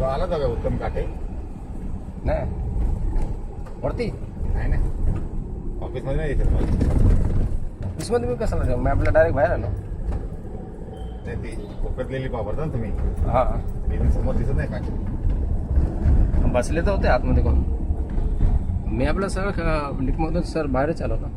तो आला होता का उत्तम काटे? नाही वरती नाही ना, ऑफिसमध्ये नाही दिसत मला. ऑफिसमध्ये मी कशाला जाऊ? मी आपल्या डायरेक्ट बाहेर आलो. नाही, ती कोकटलेली वापरता ना तुम्ही, हा इथून समोर दिसत नाही का? बसले तर होते आतमध्ये कोण. मी आपलं सर लिफ्टमधून सर बाहेरच आलो ना.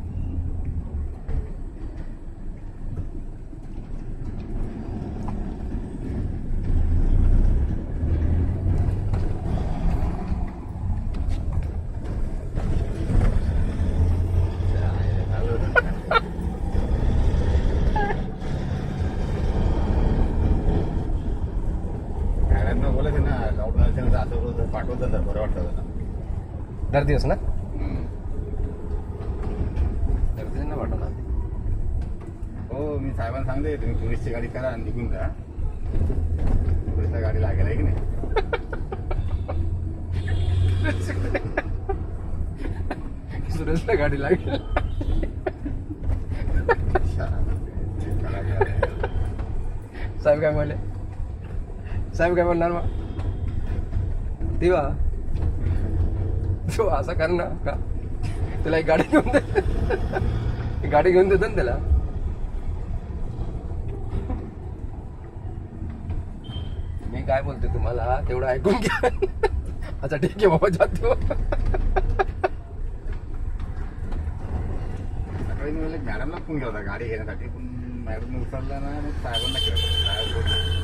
मॅडमना बोलायचं ना, लॉकडाऊनच्या असं रोज पाठवतं तर बरं वाटतं ना. दर दिवस ना, दर दिवस ना वाटत. हो, मी साहेबांना सांगते तुम्ही पोलीसची गाडी करा आणि निघून जा. पोलीसला गाडी लागेल आहे की नाही? सुरेशला गाडी लागेल. साहेब काय म्हणले? साहेब काय म्हणणार मग? तेव्हा तो असं कर ना का, त्याला एक गाडी घेऊन दे. गाडी घेऊन देतो ना त्याला. मी काय बोलते तुम्हाला तेवढं ऐकून घ्या. अच्छा ठीक आहे बाबा, जातो. सकाळी मी मॅडमला फोन केला होता गाडी घेण्यासाठी, पण मॅडमने उचलला ना, मग साहेबांना केलं. साहेब बोलले